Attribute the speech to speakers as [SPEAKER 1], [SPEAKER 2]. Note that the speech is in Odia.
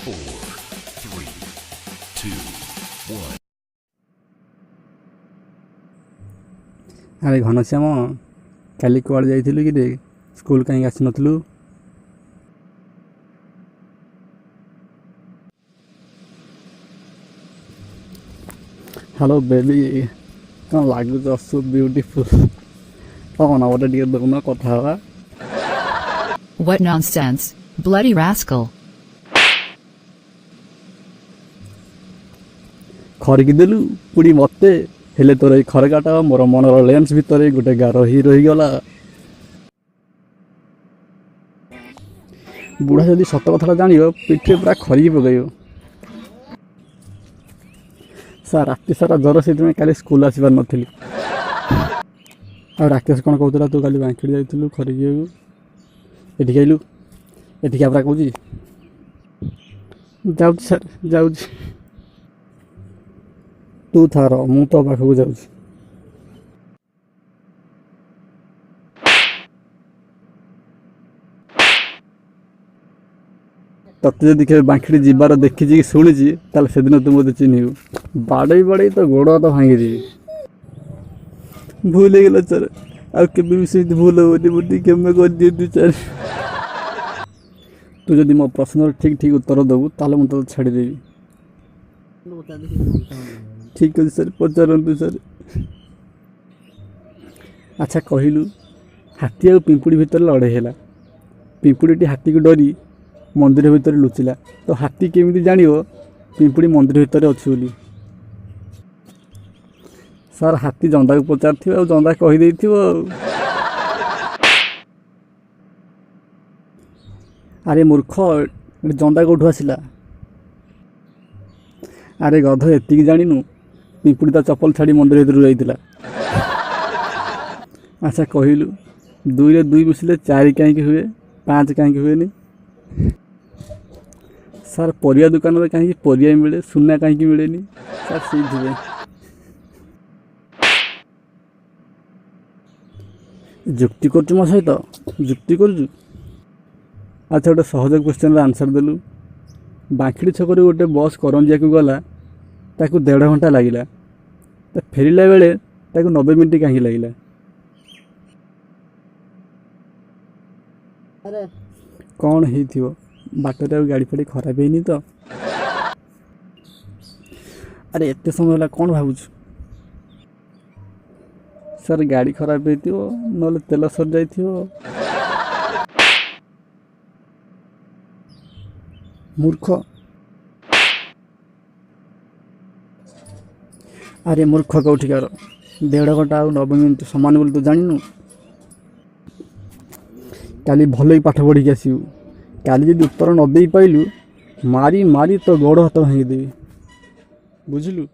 [SPEAKER 1] 4, 3, 2, 1.
[SPEAKER 2] ଆରେ ଘନଶ୍ୟାମ, କାଲି କୁଆଡ଼େ ଯାଇଥିଲୁ କି ରେ? ସ୍କୁଲ କାହିଁକି ଆସିନଥିଲୁ? ହ୍ୟାଲୋ ବେବି, କ'ଣ ଲାଗୁଛ? Show beautiful. କ'ଣ ଗୋଟେ ଟିକେ ଦେଉନ, କଥା ହେବା।
[SPEAKER 3] What nonsense, bloody rascal.
[SPEAKER 2] ଖରିକି ଦେଲୁ ପୁଣି ମୋତେ। ହେଲେ ତୋର ଏଇ ଖରକାଟା ମୋର ମନର ଲେନ୍ସ ଭିତରେ ଗୋଟେ ଗାର ରହିଗଲା। ବୁଢ଼ା ଯଦି ସତ କଥାଟା ଜାଣିବ, ପିଠିରେ ପୁରା ଖରିକି ପକାଇବ। ସାର୍ ରାତି ସାରା ଜ୍ୱର, ସେଇଥିପାଇଁ କାଲି ସ୍କୁଲ ଆସିପାରି ନଥିଲି। ଆଉ ରାକେଶ କ'ଣ କହୁଥିଲା, ତୁ କାଲି ବାଙ୍କିଡ଼ି ଯାଇଥିଲୁ ଖରିକିବାକୁ? ଏଠିକି ଆଇଲୁ, ଏଠିକି ପରା କହୁଛି। ଯାଉଛି ସାର୍, ଯାଉଛି। ତୁ ଥାର, ମୁଁ ତୋ ପାଖକୁ ଯାଉଛି। ତତେ ଯଦି କେବେ ବାଙ୍କିଡ଼ି ଯିବାର ଦେଖିଛି କି ଶୁଣିଛି, ତାହେଲେ ସେଦିନ ତୁ ମୋତେ ଚିହ୍ନିବୁ। ବାଡ଼େଇ ବାଡ଼େଇ ତୋ ଗୋଡ଼ ହାତ ଭାଙ୍ଗିଯିବି। ଭୁଲ ହେଇଗଲା ସାର୍, ଆଉ କେବେ ବି ସେମିତି ଭୁଲ ହେବନି, ମୁଁ ଟିକେ କ୍ଷମା କରିଦିଅନ୍ତୁ ସାର୍। ତୁ ଯଦି ମୋ ପ୍ରଶ୍ନର ଠିକ୍ ଠିକ୍ ଉତ୍ତର ଦେବୁ, ତାହେଲେ ମୁଁ ତୋତେ ଛାଡ଼ିଦେବି। ଠିକ୍ ଅଛି ସାର୍, ପଚାରନ୍ତୁ ସାର୍। ଆଚ୍ଛା କହିଲୁ, ହାତୀ ଆଉ ପିମ୍ପୁଡ଼ି ଭିତରେ ଲଢ଼େଇ ହେଲା। ପିମ୍ପୁଡ଼ିଟି ହାତୀକୁ ଡରି ମନ୍ଦିର ଭିତରେ ଲୁଚିଲା। ତ ହାତୀ କେମିତି ଜାଣିବ ପିମ୍ପୁଡ଼ି ମନ୍ଦିର ଭିତରେ ଅଛି ବୋଲି? ସାର୍ ହାତୀ ଜନ୍ଦାକୁ ପଚାରିଥିବ, ଆଉ ଜନ୍ଦା କହିଦେଇଥିବ ଆଉ। ଆରେ ମୂର୍ଖ, ଜନ୍ଦା କେଉଁଠୁ ଆସିଲା? ଆରେ ଗଧ, ଏତିକି ଜାଣିନୁ? ପିମ୍ପୁଡ଼ି ତା ଚପଲ ଛାଡ଼ି ମନ୍ଦିର ଭିତରକୁ ଯାଇଥିଲା। ଆଚ୍ଛା କହିଲୁ, 2ରେ 2 ମିଶିଲେ 4 କାହିଁକି ହୁଏ, 5 କାହିଁକି ହୁଏନି? ସାର୍ ପରିବା ଦୋକାନରେ କାହିଁକି ପରିବା ମିଳେ, ସୁନା କାହିଁକି ମିଳେନି? ସାର୍ ସେଇଥିପାଇଁ। ଯୁକ୍ତି କରୁଛୁ ମୋ ସହିତ? ଯୁକ୍ତି କରୁଛୁ? ଆଚ୍ଛା ଗୋଟେ ସହଜ କ୍ୱେଶ୍ଚନର ଆନ୍ସର୍ ଦେଲୁ। ବାଙ୍କିଡ଼ି ଛକରୁ ଗୋଟେ ବସ୍ କରଞ୍ଜିଆକୁ ଗଲା, ତାକୁ 1.5 ଘଣ୍ଟା ଲାଗିଲା। ତ ଫେରିଲା ବେଳେ ତାକୁ 90 ମିନିଟ୍ କାହିଁକି ଲାଗିଲା? କ'ଣ ହେଇଥିବ? ବାଟରେ ଆଉ ଗାଡ଼ି ଫାଡ଼ି ଖରାପ ହେଇନି ତ? ଆରେ ଏତେ ସମୟ ହେଲା କ'ଣ ଭାବୁଛୁ? ସାର୍ ଗାଡ଼ି ଖରାପ ହେଇଥିବ, ନହେଲେ ତେଲ ସରିଯାଇଥିବ। ମୂର୍ଖ। ଆରେ ମୂର୍ଖ କେଉଁଠିକାର? 1.5 ଘଣ୍ଟା ଆଉ 90 ମିନିଟ୍ ସମାନ ବୋଲି ତୁ ଜାଣିନୁ? କାଲି ଭଲକି ପାଠ ପଢ଼ିକି ଆସିବୁ। କାଲି ଯଦି ଉତ୍ତର ନ ଦେଇ ପାଇଲୁ, ମାରି ମାରି ତୋ ଗୋଡ଼ ହାତ ଭାଙ୍ଗିଦେବି, ବୁଝିଲୁ?